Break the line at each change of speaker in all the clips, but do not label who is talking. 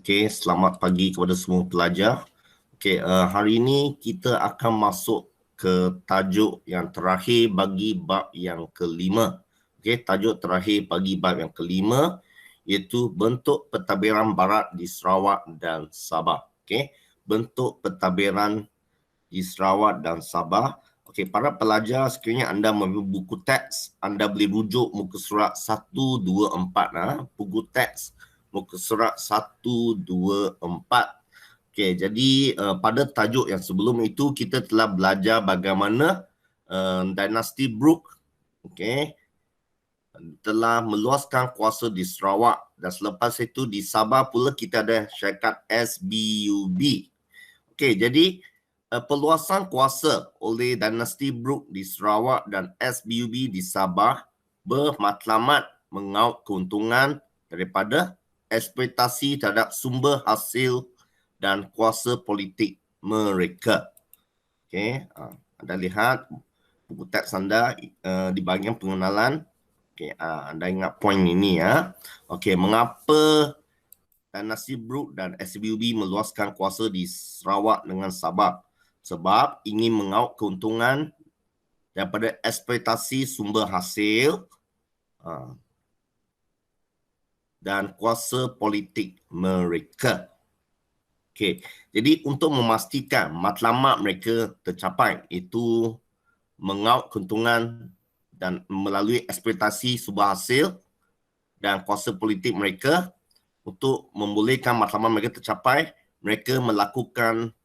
Okey, selamat pagi kepada semua pelajar. Okey, hari ini kita akan masuk ke tajuk yang terakhir bagi bab yang kelima. Okey, tajuk terakhir bagi bab yang kelima iaitu bentuk pentadbiran barat di Sarawak dan Sabah. Okey, bentuk pentadbiran di Sarawak dan Sabah. Okey, para pelajar, sekiranya anda mempunyai buku teks, anda boleh rujuk muka surat 124. Buku teks muka surat 124. Okey, jadi pada tajuk yang sebelum itu kita telah belajar bagaimana dinasti Brooke telah meluaskan kuasa di Sarawak, dan selepas itu di Sabah pula kita ada syarikat SBUB. Okey, jadi peluasan kuasa oleh dinasti Brooke di Sarawak dan SBUB di Sabah bermatlamat mengaut keuntungan daripada eksploitasi terhadap sumber hasil dan kuasa politik mereka. Okey, anda lihat buku teks anda di bahagian pengenalan. Okey, anda ingat poin ini ya. Okey, mengapa dinasti Brooke dan SBUB meluaskan kuasa di Sarawak dengan Sabah? Sebab ingin mengaut keuntungan daripada eksploitasi sumber hasil dan kuasa politik mereka. Okey, jadi untuk memastikan matlamat mereka tercapai, itu mengaut keuntungan dan melalui eksploitasi sumber hasil dan kuasa politik mereka, untuk membolehkan matlamat mereka tercapai, mereka melakukan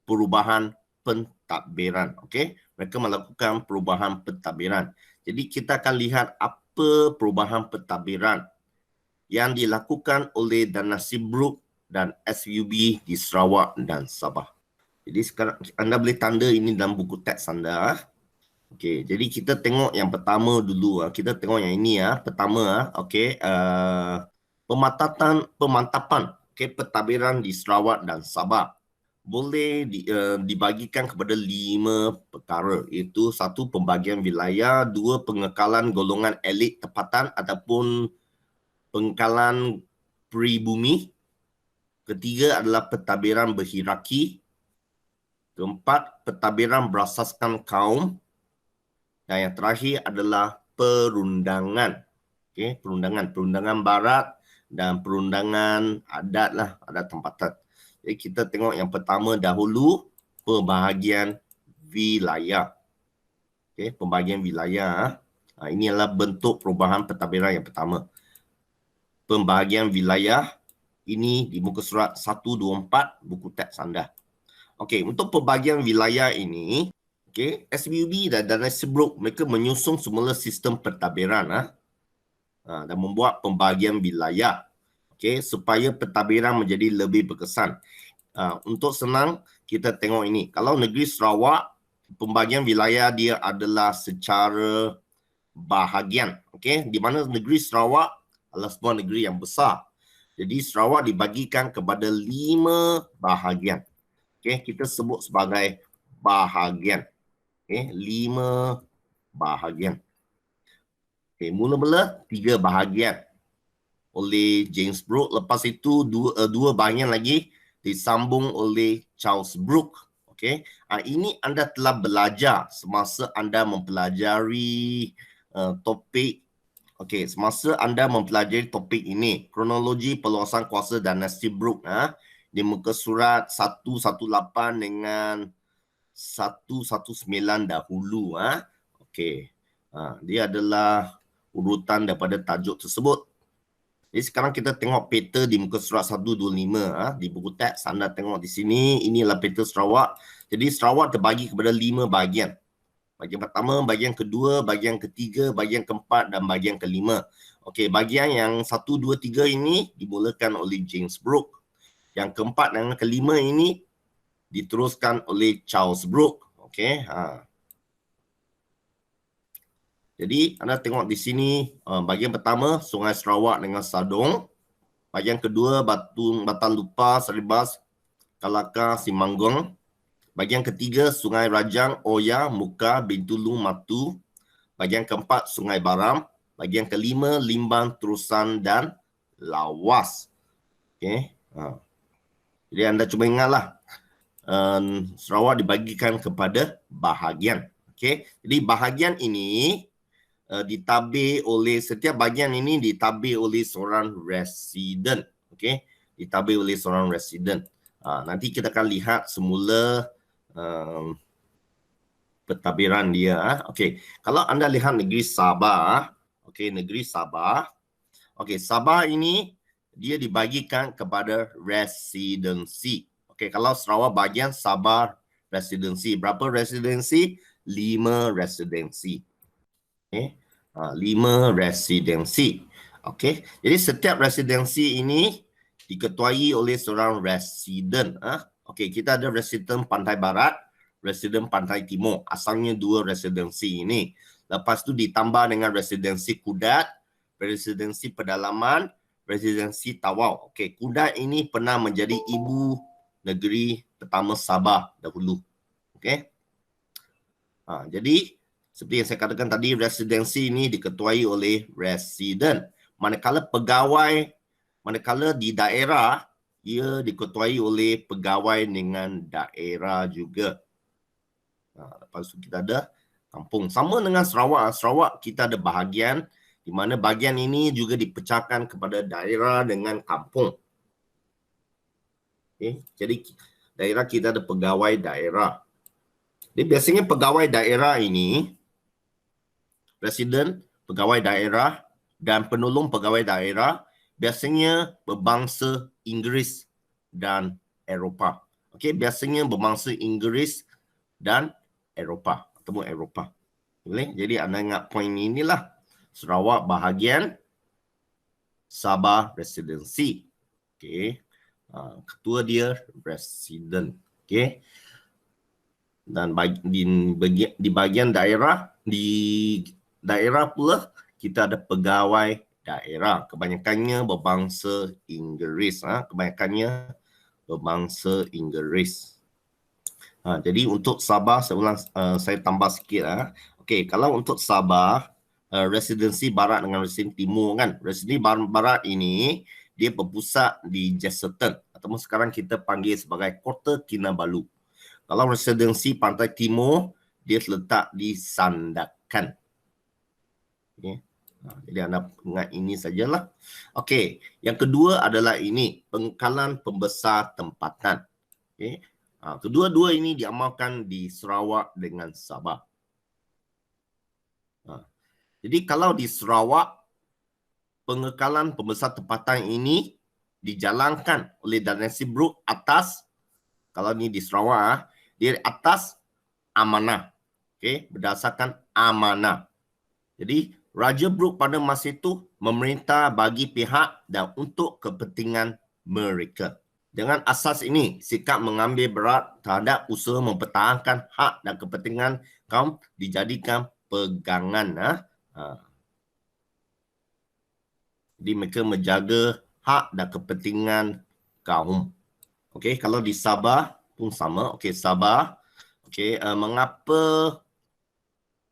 perubahan pentadbiran. Okey, mereka melakukan perubahan pentadbiran. Jadi kita akan lihat apa perubahan pentadbiran yang dilakukan oleh dinasti Brooke dan SUB di Sarawak dan Sabah. Jadi sekarang anda boleh tanda ini dalam buku teks anda. Okey, jadi kita tengok yang pertama dulu. Kita tengok yang ini ya. Pertama, okey, pemantapan pentadbiran di Sarawak dan Sabah boleh dibagikan kepada 5 perkara, iaitu 1, pembagian wilayah, 2, pengekalan golongan elit tempatan ataupun pengekalan peribumi, ketiga adalah pentadbiran berhierarki, keempat, pentadbiran berasaskan kaum, dan yang terakhir adalah perundangan. Okey, perundangan barat dan perundangan adat lah, adat tempatan. Jadi kita tengok yang pertama dahulu, pembahagian wilayah. Okey, pembahagian wilayah. Ini adalah bentuk perubahan pentadbiran yang pertama. Pembahagian wilayah ini di muka surat 124 buku teks anda. Okey, untuk pembahagian wilayah ini, okey, SBUB dan dinasti Brooke mereka menyusun semula sistem pentadbiran dan membuat pembahagian wilayah, okey, supaya pentadbiran menjadi lebih berkesan. Untuk senang kita tengok ini. Kalau negeri Sarawak, pembahagian wilayah dia adalah secara bahagian, okey, di mana negeri Sarawak adalah sebuah negeri yang besar. Jadi Sarawak dibagikan kepada 5 bahagian. Okey, kita sebut sebagai bahagian. Okey, 5 bahagian. Okey, mula-mula 3 bahagian oleh James Brooke, lepas itu 2 bahagian lagi disambung oleh Charles Brooke. Okey, ini anda telah belajar semasa anda mempelajari topik. Okey, semasa anda mempelajari topik ini, kronologi peluasan kuasa dinasti Brooke di muka surat 118 dengan 119 dahulu. Okey, dia adalah urutan daripada tajuk tersebut. Jadi sekarang kita tengok peta di muka surat 125 di buku teks. Anda tengok di sini, inilah peta Sarawak. Jadi Sarawak terbagi kepada 5 bahagian. Bahagian pertama, bahagian kedua, bahagian ketiga, bahagian keempat dan bahagian kelima. Okey, bahagian yang 1, 2, 3 ini dimulakan oleh James Brooke. Yang keempat dan kelima ini diteruskan oleh Charles Brooke. Okey, jadi anda tengok di sini, bahagian pertama Sungai Sarawak dengan Sadong. Bahagian kedua Batan Lupa, Saribas, Kalaka, Simanggong. Bahagian ketiga Sungai Rajang, Oya, Muka, Bintulu, Matu. Bahagian keempat Sungai Baram. Bahagian kelima Limbang, Terusan dan Lawas. Okey, Jadi anda cuba ingatlah, Sarawak dibagikan kepada bahagian. Okey, jadi bahagian ini ditabir oleh, setiap bahagian ini ditabir oleh seorang resident. Okey, ditabir oleh seorang resident. Nanti kita akan lihat semula pentadbiran dia. Okey, kalau anda lihat negeri Sabah, okey, negeri Sabah. Okey, Sabah ini dia dibagikan kepada residensi. Okey, kalau Sarawak bahagian Sabah residensi. Berapa residensi? 5 residensi. Okey, 5 residensi. Okey, jadi setiap residensi ini diketuai oleh seorang residen. Okey, kita ada residen Pantai Barat, residen Pantai Timur. Asalnya 2 residensi ini. Lepas tu ditambah dengan residensi Kudat, residensi Pedalaman, residensi Tawau. Okey, Kudat ini pernah menjadi ibu negeri pertama Sabah dahulu. Okey. Jadi seperti yang saya katakan tadi, residensi ini diketuai oleh residen. Manakala pegawai, manakala di daerah, ia diketuai oleh pegawai dengan daerah juga. Lepas tu kita ada kampung. Sama dengan Sarawak. Sarawak kita ada bahagian di mana bahagian ini juga dipecahkan kepada daerah dengan kampung. Okay. Jadi daerah kita ada pegawai daerah. Jadi biasanya pegawai daerah ini, residen, pegawai daerah dan penolong pegawai daerah biasanya berbangsa Inggeris dan Eropah. Okey, biasanya berbangsa Inggeris dan Eropah atau Eropah. Boleh? Jadi anda ingat poin inilah. Sarawak bahagian Sabah residensi. Okey. Ketua dia residen. Okey. Dan di bahagian daerah, di daerah pula kita ada pegawai daerah. Kebanyakannya berbangsa Inggeris. Kebanyakannya berbangsa Inggeris. Jadi untuk Sabah, saya tambah sikit. Okey, kalau untuk Sabah, residensi barat dengan residensi timur kan. Residensi barat ini dia berpusat di Jesterton atau sekarang kita panggil sebagai Kota Kinabalu. Kalau residensi pantai timur dia terletak di Sandakan. Okay. Jadi anda ingat ini sajalah. Okey, yang kedua adalah ini pengekalan pembesar tempatan. Okey. Kedua-dua ini diamalkan di Sarawak dengan Sabah. Jadi kalau di Sarawak, pengekalan pembesar tempatan ini dijalankan oleh dinasti Brooke atas, kalau ini di Sarawak, dia atas amanah. Okay, berdasarkan amanah. Jadi Raja Brooke pada masa itu memerintah bagi pihak dan untuk kepentingan mereka. Dengan asas ini, sikap mengambil berat terhadap usaha mempertahankan hak dan kepentingan kaum dijadikan pegangan. Jadi mereka menjaga hak dan kepentingan kaum. Okey, kalau di Sabah pun sama. Okey, Sabah. Okey, mengapa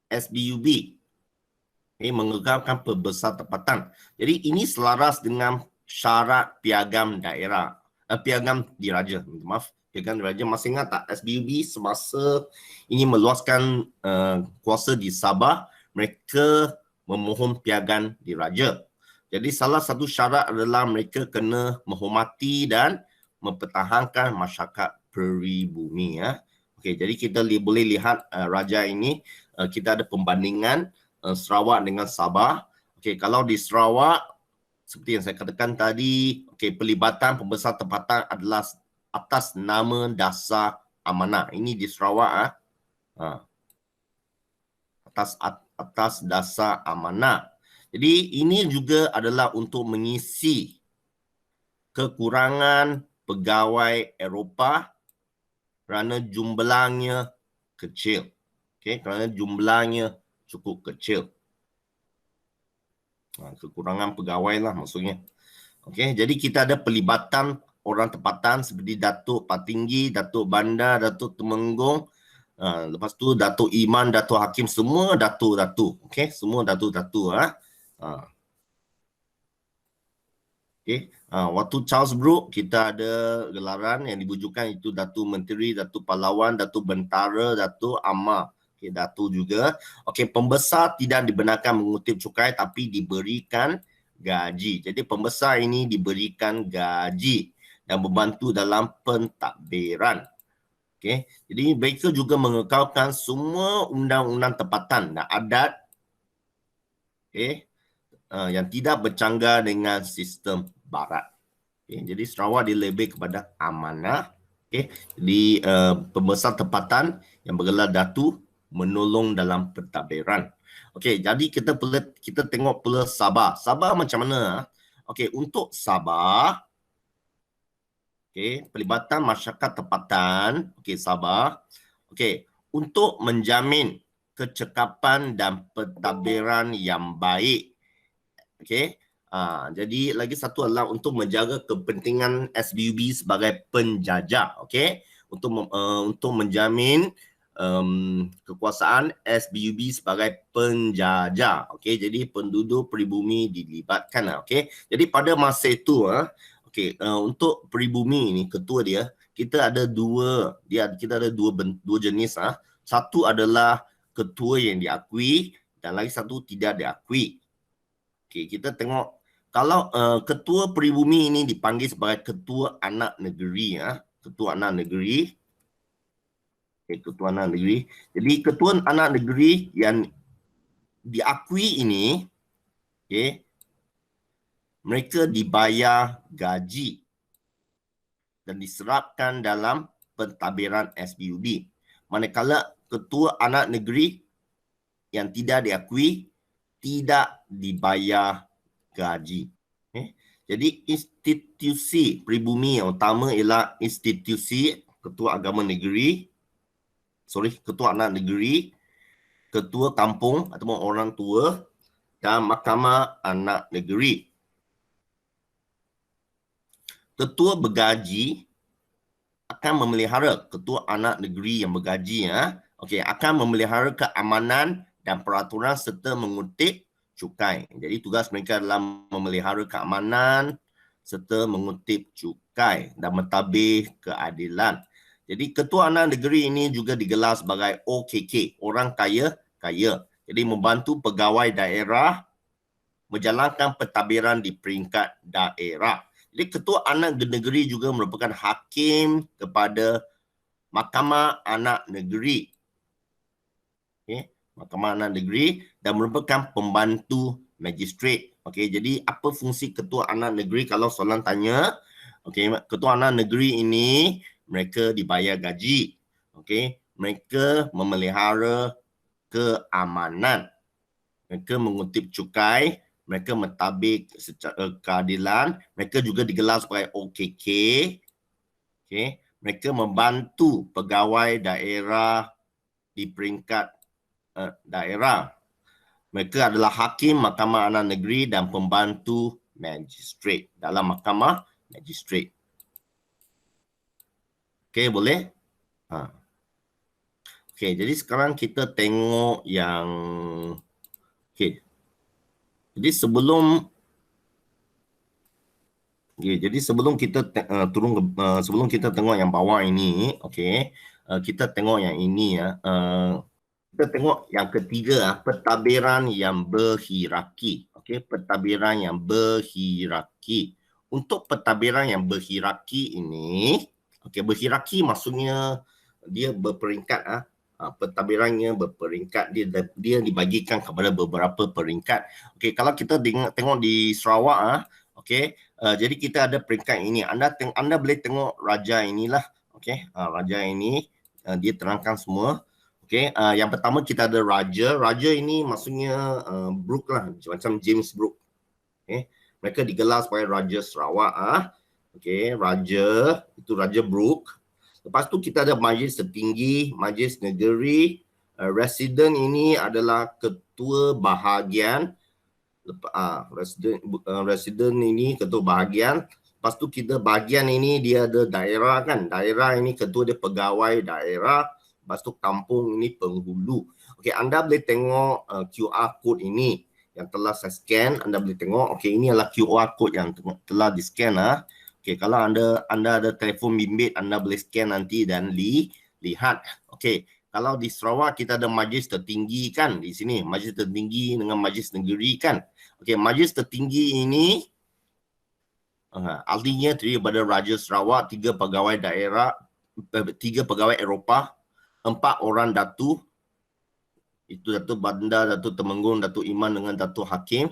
SBUB mengekalkan pembesar tempatan? Jadi ini selaras dengan syarat piagam daerah, piagam diraja. Maaf, piagam diraja. Masih ingat tak SBUB semasa ini meluaskan kuasa di Sabah, mereka memohon piagam diraja. Jadi salah satu syarat adalah mereka kena menghormati dan mempertahankan masyarakat peribumi. Okey, jadi kita boleh lihat raja ini, kita ada pembandingan Sarawak dengan Sabah. Okey, kalau di Sarawak seperti yang saya katakan tadi, okey, pelibatan pembesar tempatan adalah atas nama dasar amanah. Ini di Sarawak atas dasar amanah. Jadi ini juga adalah untuk mengisi kekurangan pegawai Eropah kerana jumlahnya kecil. Okey, kerana jumlahnya cukup kecil. Kekurangan pegawai lah maksudnya. Okey, jadi kita ada pelibatan orang tempatan seperti Datuk Patinggi, Datuk Bandar, Datuk Temenggung, lepas tu Datuk Iman, Datuk Hakim, semua datuk-datuk. Okey, semua datuk-datuk. Okay. Waktu Charles Brooke, kita ada gelaran yang dibujukan itu Datu Menteri, Datu Pahlawan, Datu Bentara, Datu Amar. Okay, Datu juga. Okay, pembesar tidak dibenarkan mengutip cukai tapi diberikan gaji. Jadi pembesar ini diberikan gaji dan membantu dalam pentadbiran. Okay. Jadi mereka juga mengekalkan semua undang-undang tempatan dan adat, okay, yang tidak bercanggah dengan sistem barat. Okay, jadi Sarawak dia lebih kepada amanah. Okay, jadi pembesar tempatan yang bergelar Datu menolong dalam pentadbiran. Okay, jadi kita tengok pula Sabah. Sabah macam mana? Okay, untuk Sabah, okay, pelibatan masyarakat tempatan, okay, Sabah, okay, untuk menjamin kecekapan dan pentadbiran yang baik. Okay. Jadi lagi satu adalah untuk menjaga kepentingan SBUB sebagai penjajah. Okay. Untuk menjamin kekuasaan SBUB sebagai penjajah. Okay. Jadi penduduk peribumi dilibatkan. Okay. Jadi pada masa itu, okay, untuk peribumi ini ketua dia, kita ada kita ada dua jenis. Satu adalah ketua yang diakui dan lagi satu tidak diakui. Okay, kita tengok kalau ketua peribumi ini dipanggil sebagai ketua anak negeri, ketua anak negeri. Okay, ketua anak negeri. Jadi ketua anak negeri yang diakui ini, okay, mereka dibayar gaji dan diserapkan dalam pentadbiran SBUB. Manakala ketua anak negeri yang tidak diakui tidak dibayar gaji. Jadi institusi peribumi yang utama ialah institusi ketua agama negeri, ketua anak negeri, ketua kampung ataupun orang tua dan mahkamah anak negeri. Ketua bergaji akan memelihara ketua anak negeri yang bergaji, akan memelihara keamanan dan peraturan serta mengutip cukai. Jadi tugas mereka adalah memelihara keamanan serta mengutip cukai dan mentadbir keadilan. Jadi ketua anak negeri ini juga digelar sebagai OKK, orang kaya. Jadi membantu pegawai daerah menjalankan pentadbiran di peringkat daerah. Jadi ketua anak negeri juga merupakan hakim kepada Mahkamah Anak Negeri. Okay. Mahkamah Anak Negeri dan merupakan pembantu magistrat. Okay, jadi apa fungsi ketua anak negeri kalau soalan tanya? Okay, ketua anak negeri ini mereka dibayar gaji. Okay, mereka memelihara keamanan. Mereka mengutip cukai, mereka mentadbir secara keadilan, mereka juga digelar sebagai OKK. Okay, mereka membantu pegawai daerah di peringkat daerah. Mereka adalah hakim Mahkamah Anak Negeri dan pembantu magistrat dalam Mahkamah Magistrat. Okey, boleh? Okey, jadi sekarang kita tengok yang okey. Jadi sebelum kita sebelum kita tengok yang bawah ini, okey, kita tengok yang ini ya. Kita tengok yang ketiga, pentadbiran yang berhierarki. Okey, pentadbiran yang berhierarki. Untuk pentadbiran yang berhierarki ini, okey, berhierarki maksudnya dia berperingkat. Pentadbirannya berperingkat, dia dibagikan kepada beberapa peringkat. Okey, kalau kita tengok di Sarawak, okey, jadi kita ada peringkat ini. Anda boleh tengok raja inilah. Okey, raja ini dia terangkan semua. Okay, yang pertama kita ada raja. Raja ini maksudnya Brooke lah, macam James Brooke. Okay, mereka digelar sebagai Raja Sarawak. Okay, raja, itu Raja Brooke. Lepas tu kita ada majlis tertinggi, majlis negeri. Residen ini adalah ketua bahagian. Residen ini ketua bahagian. Lepas tu kita bahagian ini dia ada daerah kan. Daerah ini ketua dia pegawai daerah. Lepas tu kampung ini penghulu. Okey, anda boleh tengok QR code ini. yang telah saya scan, anda boleh tengok. Okey, ini adalah QR code yang telah di-scan ah. Okey, kalau anda ada telefon bimbit, anda boleh scan nanti dan lihat. Okey, kalau di Sarawak kita ada majlis tertinggi kan di sini, majlis tertinggi dengan majlis negeri kan. Okey, majlis tertinggi ini artinya terdiri daripada Raja Sarawak, 3 pegawai daerah, 3 pegawai Eropah, 4 orang datu, itu Datuk Banda, Datuk Temenggung, Datuk Iman dengan Datuk Hakim.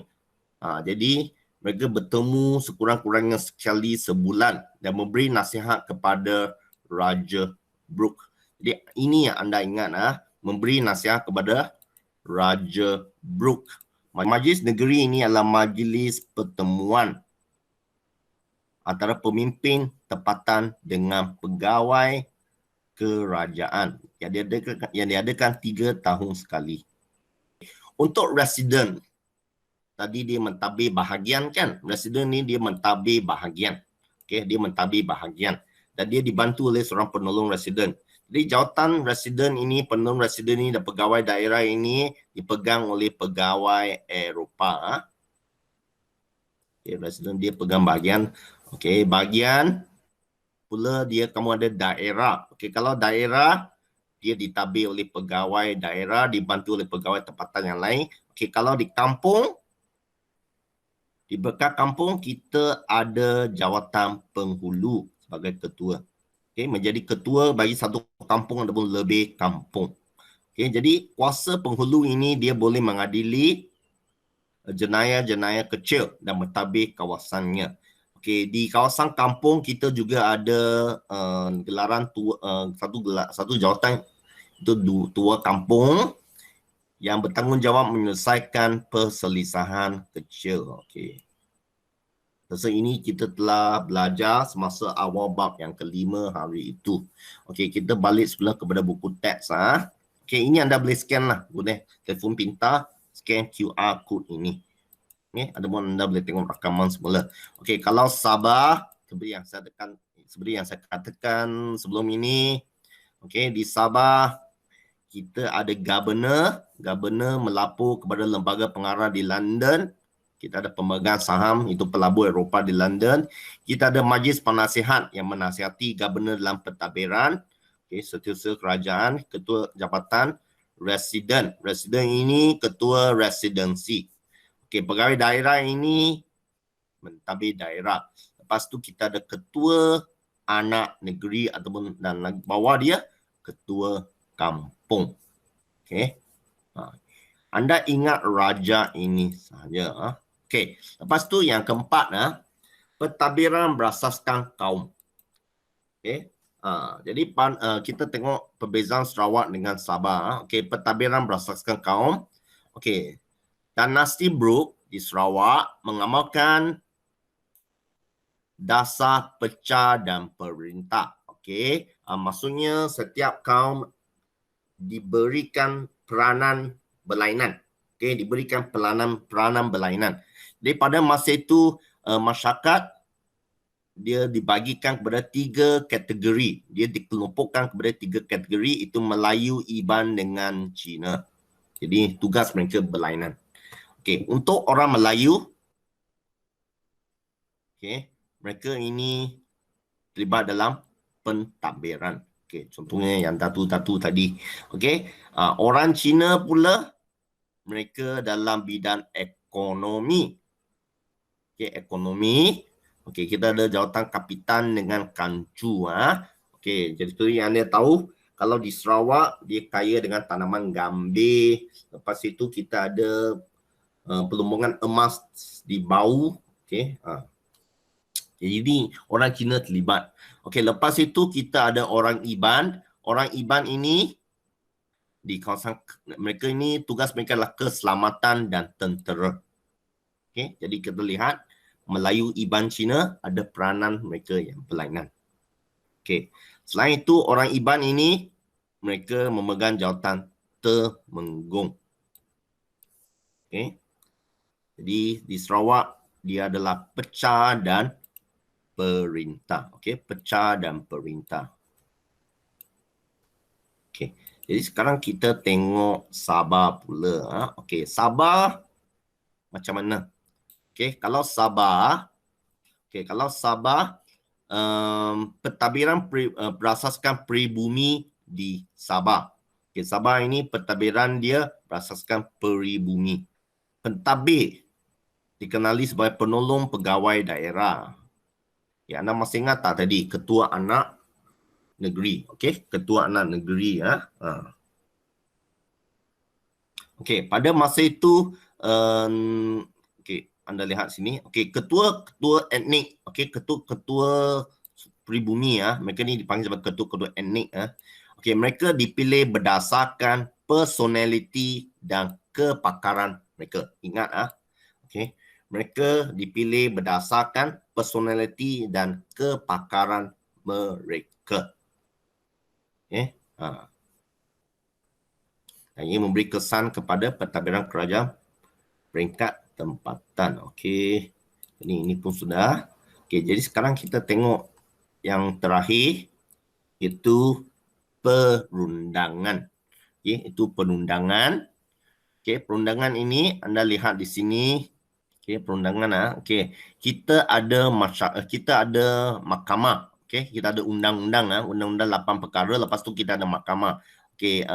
Jadi mereka bertemu sekurang-kurangnya sekali sebulan dan memberi nasihat kepada Raja Brooke. Jadi ini yang anda ingat, memberi nasihat kepada Raja Brooke. Majlis negeri ini adalah majlis pertemuan antara pemimpin tempatan dengan pegawai kerajaan yang diadakan 3 tahun sekali. Untuk residen, tadi dia mentadbir bahagian kan? Residen ni dia mentadbir bahagian. Okey, dia mentadbir bahagian dan dia dibantu oleh seorang penolong residen. Jadi jawatan residen ini, penolong residen ini dan pegawai daerah ini dipegang oleh pegawai Eropah. Okey, residen dia pegang bahagian. Okey, bahagian pula kamu ada daerah. Okey, kalau daerah dia ditadbir oleh pegawai daerah, dibantu oleh pegawai tempatan yang lain. Okey, kalau di kampung, di bekas kampung kita ada jawatan penghulu sebagai ketua. Okey, menjadi ketua bagi satu kampung ataupun lebih kampung. Okey, jadi kuasa penghulu ini dia boleh mengadili jenayah-jenayah kecil dan mentadbir kawasannya. Okey, di kawasan kampung kita juga ada gelaran tua, satu jawatan itu tua kampung yang bertanggungjawab menyelesaikan perselisihan kecil. Okey. Pasal ini kita telah belajar semasa awal bab yang kelima hari itu. Okey, kita balik sebelah kepada buku teks. Okey, ini anda boleh scan lah. Boleh telefon pintar, scan QR code ini. Okay, ada pun anda boleh tengok rakaman semula. Okey, kalau Sabah, seperti yang saya katakan sebelum ini, okey, di Sabah kita ada governor melapor kepada lembaga pengarah di London. Kita ada pemegang saham, itu pelabur Eropah di London. Kita ada majlis penasihat yang menasihati governor dalam pentadbiran. Okey, setiausaha kerajaan, ketua jabatan, residen. Residen ini ketua residensi. Okey, pegawai daerah ini mentadbir daerah. Lepas tu kita ada ketua anak negeri ataupun dan bawah dia ketua kampung. Okey. Anda ingat raja ini sahaja. Okey, lepas tu yang keempat, pentadbiran berasaskan kaum. Okey. Jadi kita tengok perbezaan Sarawak dengan Sabah. Okey, pentadbiran berasaskan kaum. Okey. Dinasti Brooke di Sarawak mengamalkan dasar pecah dan perintah. Okey, maksudnya setiap kaum diberikan peranan berlainan. Okey, diberikan peranan berlainan. Jadi pada masa itu masyarakat dia dibagikan kepada 3 kategori. Dia dikelompokkan kepada 3 kategori, itu Melayu, Iban dengan Cina. Jadi tugas mereka berlainan. Okey, untuk orang Melayu, okey, mereka ini terlibat dalam pentadbiran. Okey, contohnya yang datu-datu tadi. Okey, orang Cina pula mereka dalam bidang ekonomi. Okey, ekonomi. Okey, kita ada jawatan kapitan dengan kancu. Okey, jadi seperti yang anda tahu, kalau di Sarawak dia kaya dengan tanaman gambir. Lepas itu kita ada pelumbungan emas di bau. Okey. Jadi orang Cina terlibat. Okey, lepas itu kita ada orang Iban. Orang Iban ini di kawasan mereka ini tugas mereka adalah keselamatan dan tentera. Okey, jadi kita lihat Melayu, Iban, Cina ada peranan mereka yang berlainan. Okey. Selain itu orang Iban ini mereka memegang jawatan temenggung. Okey. Jadi di Sarawak dia adalah pecah dan perintah. Okey, pecah dan perintah. Okey. Jadi sekarang kita tengok Sabah pula. Okey, Sabah macam mana. Okey, kalau Sabah, pentadbiran berasaskan peribumi di Sabah. Okey, Sabah ini pentadbiran dia berasaskan peribumi. Pentadbir dikenali sebagai penolong pegawai daerah. Ya, anda masih ingat tak tadi ketua anak negeri? Okey, ketua anak negeri ya. Okey, pada masa itu okey, anda lihat sini. Okey, ketua etnik, okey, ketua peribumi ya. Mereka ni dipanggil sebagai ketua etnik ya. Okey, mereka dipilih berdasarkan personality dan kepakaran mereka. Ingat ah. Okey. Mereka dipilih berdasarkan personality dan kepakaran mereka. Okey. Dan ia memberi kesan kepada pentadbiran kerajaan peringkat tempatan. Okey. Ini pun sudah. Okey, jadi sekarang kita tengok yang terakhir iaitu perundangan. Okey, itu perundangan. Okey, perundangan ini anda lihat di sini. Okey, perundangan okey. Kita ada mahkamah. Okey, kita ada undang-undang undang-undang 8 perkara, lepas tu kita ada mahkamah. Okey,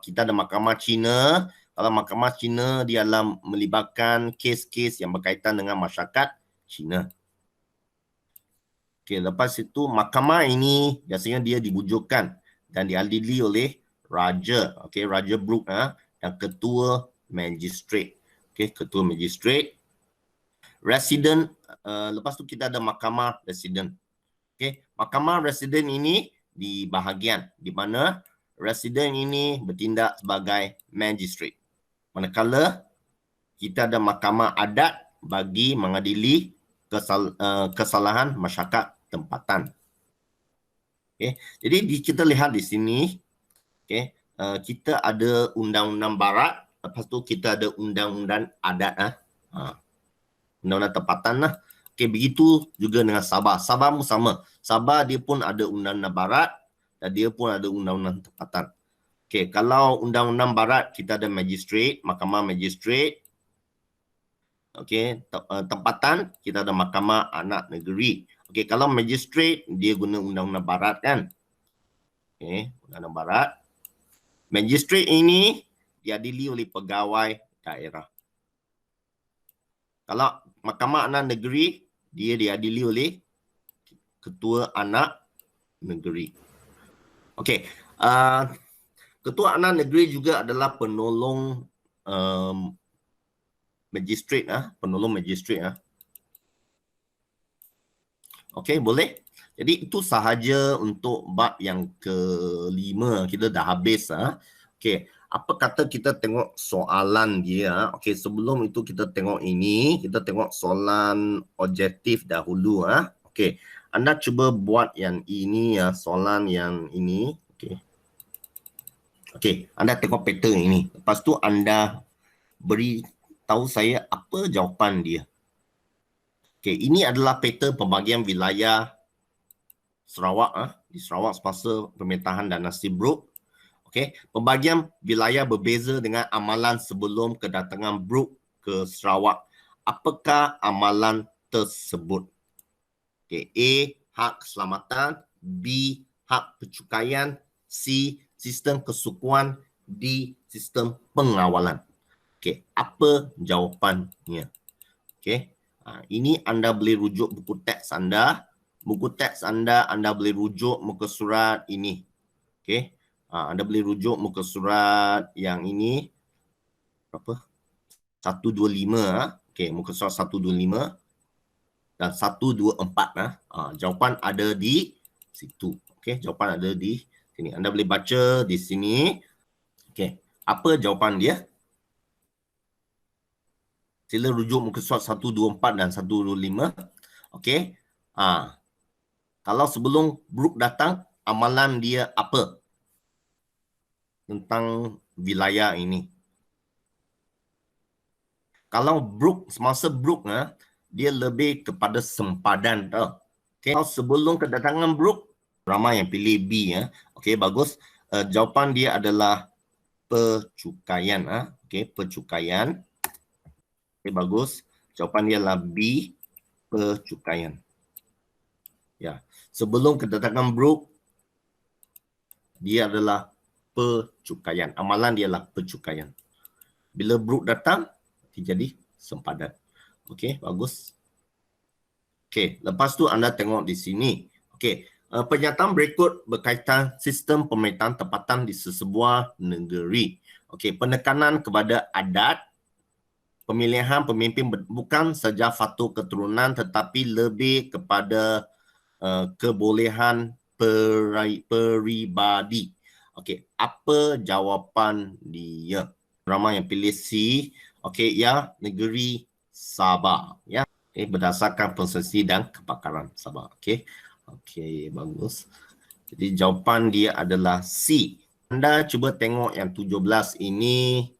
kita ada mahkamah Cina. Kalau mahkamah Cina dia adalah melibatkan kes-kes yang berkaitan dengan masyarakat Cina. Okey, lepas itu mahkamah ini biasanya dia diwujudkan dan diadili oleh raja. Okey, Raja Brooke dan ketua magistrate. Okey, ketua magistrate. Resident, lepas tu kita ada mahkamah resident. Okey, mahkamah resident ini di bahagian di mana resident ini bertindak sebagai magistrate. Manakala kita ada mahkamah adat bagi mengadili kesalahan masyarakat tempatan. Okey, jadi kita lihat di sini, okey, kita ada undang-undang barat, lepas tu kita ada undang-undang adat undang-undang tempatan lah. Okey, begitu juga dengan Sabah. Sabah pun sama. Sabah dia pun ada undang-undang barat dan dia pun ada undang-undang tempatan. Okey, kalau undang-undang barat kita ada magistrate, mahkamah magistrate. Okey, tempatan kita ada mahkamah anak negeri. Okey, kalau magistrate dia guna undang-undang barat kan. Okey, undang-undang barat. Magistrate ini diadili oleh pegawai daerah. Kalau mahkamah anak negeri dia diadili oleh ketua anak negeri. Okey, ketua anak negeri juga adalah penolong magistrate penolong magistrate Okey, boleh. Jadi itu sahaja untuk bab yang kelima. Kita dah habis Okey, apa kata kita tengok soalan dia. Okey, sebelum itu kita tengok ini, kita tengok soalan objektif dahulu Okey, anda cuba buat yang ini soalan yang ini. Okey. Okey, anda tengok pattern ini. Lepas tu anda beri tahu saya apa jawapan dia. Okey, ini adalah peta pembagian wilayah Sarawak di Sarawak semasa pemerintahan dinasti Brooke. Okey, pembagian wilayah berbeza dengan amalan sebelum kedatangan Brooke ke Sarawak. Apakah amalan tersebut? Okey, A, hak keselamatan, B, hak pencukaian, C, sistem kesukuan, D, sistem pengawalan. Okey, apa jawapannya? Okey, ini anda boleh rujuk buku teks anda. Buku teks anda boleh rujuk muka surat ini. Okey, anda boleh rujuk muka surat yang ini. Berapa? 125 Okey, muka surat 125 dan 124 jawapan ada di situ. Okey, jawapan ada di sini. Anda boleh baca di sini. Okey, apa jawapan dia? Sila rujuk muka surat 124 dan 125. Okey. Kalau sebelum Brooke datang, amalan dia apa tentang wilayah ini? Kalau Brooke, semasa Brooke dia lebih kepada sempadan tau. Okay. Kalau sebelum kedatangan Brooke, ramai yang pilih B Okey, bagus. Jawapan dia adalah percukaian Okey, percukaian. Okay, bagus. Jawapan dia adalah B, percukaian. Ya, sebelum kedatangan Brooke, dia adalah percukaian. Amalan dia adalah percukaian. Bila Brooke datang, dia jadi sempadan. Okey, bagus. Okey, lepas tu anda tengok di sini. Okey, pernyataan berikut berkaitan sistem pemerintahan tempatan di sesebuah negeri. Okey, penekanan kepada adat, pemilihan pemimpin bukan saja faktor keturunan tetapi lebih kepada kebolehan peribadi. Okey, apa jawapan dia? Ramai yang pilih C. Okey, ya, negeri Sabah. Ya, okay, berdasarkan persesi dan kepakaran Sabah. Okey, okey, bagus. Jadi jawapan dia adalah C. Anda cuba tengok yang 17 ini.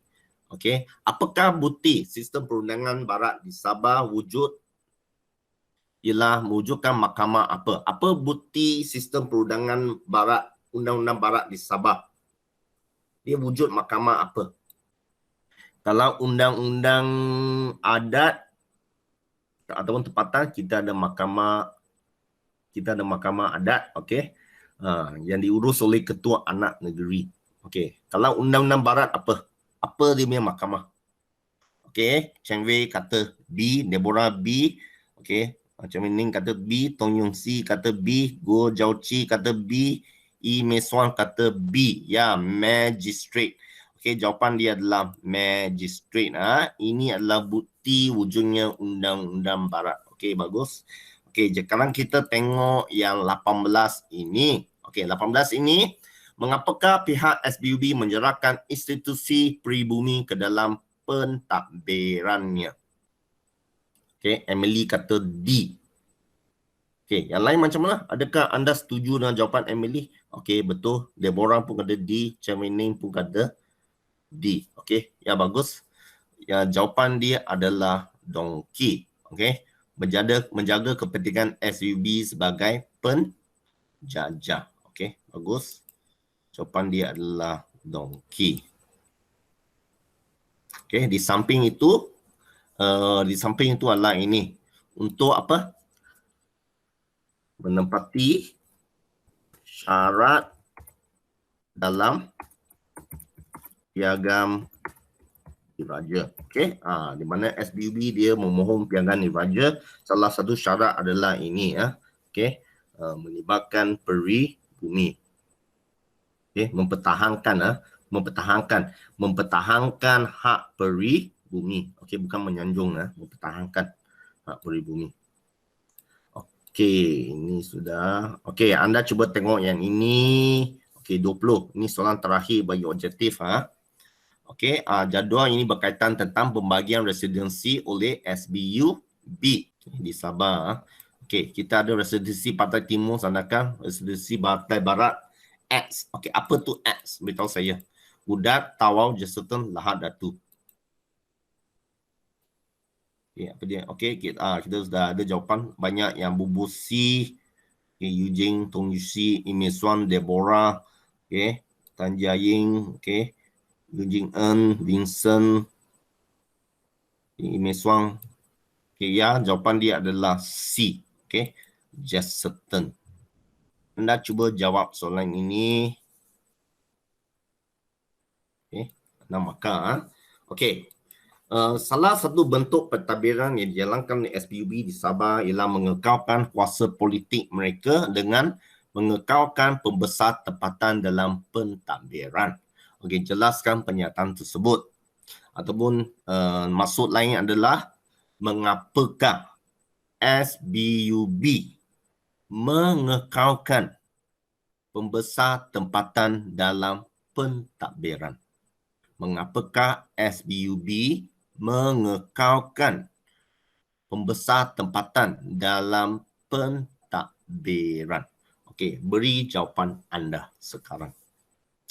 Okey, apakah bukti sistem perundangan barat di Sabah wujud? Ialah mewujudkan mahkamah apa? Apa bukti sistem perundangan barat, undang-undang barat di Sabah? Dia wujud mahkamah apa? Kalau undang-undang adat ataupun tempatan, kita ada mahkamah adat, okey. Yang diurus oleh ketua anak negeri. Okey. Kalau undang-undang barat apa? Apa dia punya mahkamah? Okey, Cheng Wei kata B, Deborah B. Okey, Macam Ning kata B, Tong Yung Si kata B, Go Jiao Chi kata B, E Mei Suan kata B. Ya, magistrate. Okey, jawapan dia adalah magistrate. Ini adalah bukti wujudnya undang-undang barat. Okey, bagus. Okey, sekarang kita tengok yang 18 ini. Okey, 18 ini, mengapakah pihak SBUB menyerahkan institusi peribumi ke dalam pentadbirannya? Okey, Emily kata D. Okey, yang lain macam mana? Adakah anda setuju dengan jawapan Emily? Okey, betul. Deborah pun kata D, Ning pun kata D. Okey, ya bagus. Ya, jawapan dia adalah Dongki. Okey, menjaga kepentingan SUB sebagai penjajah. Okey, bagus. Jawapan dia adalah Dongki. Okey, di samping itu adalah ini. Untuk apa? Menempati syarat dalam piagam diraja. Okey, di mana SBUB dia memohon piagam diraja, salah satu syarat adalah ini ya. Okey, melibatkan peribumi. Okey, mempertahankan hak peribumi. Okey, bukan menyanjung mempertahankan hak peribumi. Okey, ini sudah. Okey, anda cuba tengok yang ini. Okey, 20. Ini soalan terakhir bagi objektif Okey, jadual ini berkaitan tentang pembagian residensi oleh SBUB di Sabah. Okey, kita ada residensi Pantai Timur, sedangkan residensi Pantai Barat X. Okey, apa tu X? Beritahu saya. Udat, Tawau, Jesutan, Lahad, Datu. Okey, apa dia? Okey, kita sudah ada jawapan. Banyak yang bubusi. Okay, Eugene, Tong Yusi, Ime Suan, Deborah, okay, Tan Jiaying, okay, Eugene En, Vincent, Ime Suan. Okay, ya, jawapan dia adalah C. Okay, just certain. Anda cuba jawab soalan ini. Okay, anda maka. Okay. Salah satu bentuk pentadbiran yang dijalankan oleh SBUB di Sabah ialah mengekalkan kuasa politik mereka dengan mengekalkan pembesar tempatan dalam pentadbiran. Okey, jelaskan pernyataan tersebut. Ataupun maksud lain adalah mengapakah SBUB mengekalkan pembesar tempatan dalam pentadbiran. Mengapakah SBUB mengekalkan pembesar tempatan dalam pentadbiran? Okey, beri jawapan anda sekarang.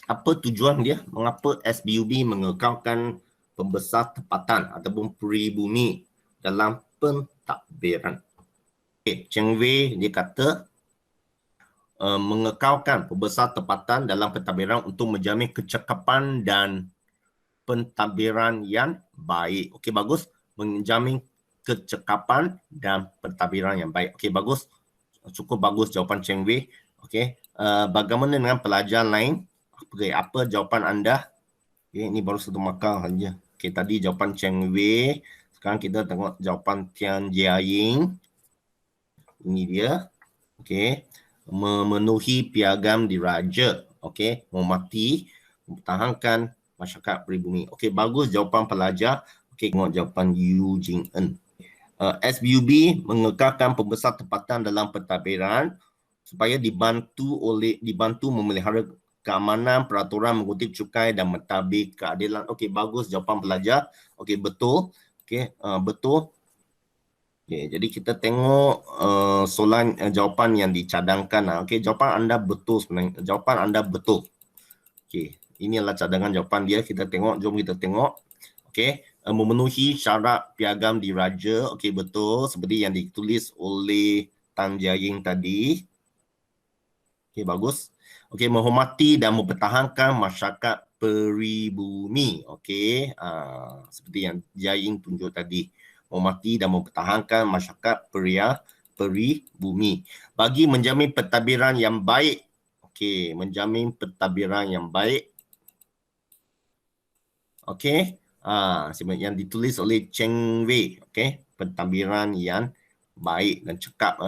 Apa tujuan dia? Mengapa SBUB mengekalkan pembesar tempatan ataupun peribumi dalam pentadbiran? Okey, Cheng Wei dia kata mengekalkan pembesar tempatan dalam pentadbiran untuk menjamin kecekapan dan pentadbiran yang baik. Okey, bagus. menjamin kecekapan dan pentadbiran yang baik. Okey, bagus. Cukup bagus jawapan Cheng Wei. Okey, bagaimana dengan pelajar lain? Okey, apa jawapan anda? Okey, ini baru satu markah saja. Okey, tadi jawapan Cheng Wei. Sekarang kita tengok jawapan Tian Jiaying. Ini dia. Okey, memenuhi piagam diraja. Okey, menghormati, mempertahankan masyarakat pribumi. Okey, bagus jawapan pelajar. Okey, tengok jawapan Yu Jing En. SBUB mengekalkan pembesar tempatan dalam pentadbiran supaya dibantu memelihara keamanan, peraturan mengutip cukai dan mentadbir keadilan. Okey, bagus jawapan pelajar. Okey, betul. Okey, betul. Okey, jadi kita tengok soalan jawapan yang dicadangkan. Okey, jawapan anda betul sebenarnya. Jawapan anda betul. Okey, ini adalah cadangan jawapan dia. Kita tengok, jom kita tengok. Okey, memenuhi syarat piagam diraja. Okey, betul. Seperti yang ditulis oleh Tan Jiaying tadi. Okey, bagus. Okey, menghormati dan mempertahankan masyarakat peribumi. Okey, seperti yang Jiaying tunjuk tadi. Menghormati dan mempertahankan masyarakat peribumi. Bagi menjamin pentadbiran yang baik. Okey, menjamin pentadbiran yang baik. Okey, yang ditulis oleh Cheng Wei. Okey, pentadbiran yang baik dan cekap.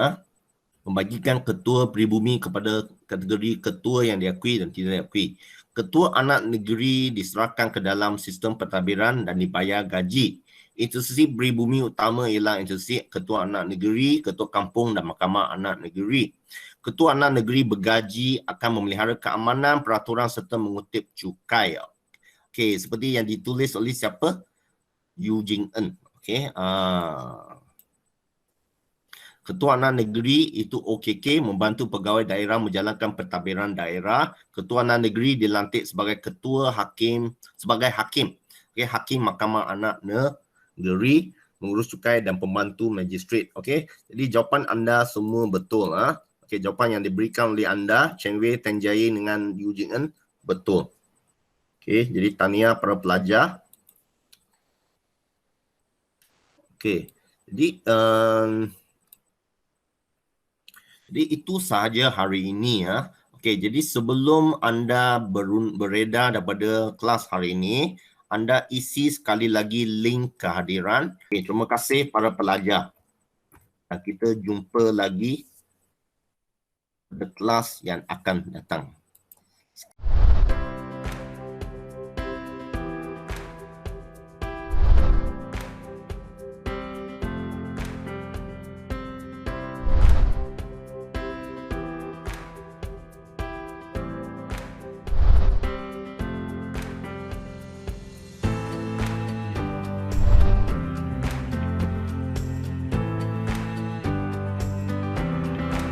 Membagikan ketua pribumi kepada kategori ketua yang diakui dan tidak diakui. Ketua anak negeri diserahkan ke dalam sistem pentadbiran dan dibayar gaji. Institusi pribumi utama ialah institusi ketua anak negeri, ketua kampung dan mahkamah anak negeri. Ketua anak negeri bergaji akan memelihara keamanan, peraturan serta mengutip cukai. Okey, seperti yang ditulis oleh siapa? Yu Jing En. Okey, Ketua Anak Negeri itu OKK membantu pegawai daerah menjalankan pentadbiran daerah. Ketua Anak Negeri dilantik sebagai ketua hakim, sebagai hakim. Okey, hakim Mahkamah Anak Negeri, mengurus cukai dan pembantu magistrat. Okey, jadi jawapan anda semua betul. Okey, jawapan yang diberikan oleh anda, Cheng Wei, Tan Jiaying dengan Yu Jing En, betul. Okey, jadi tahniah para pelajar. Okey, jadi itu sahaja hari ini ya. Okey, jadi sebelum anda beredar daripada kelas hari ini, anda isi sekali lagi link kehadiran. Okey, terima kasih para pelajar. Dan kita jumpa lagi pada kelas yang akan datang.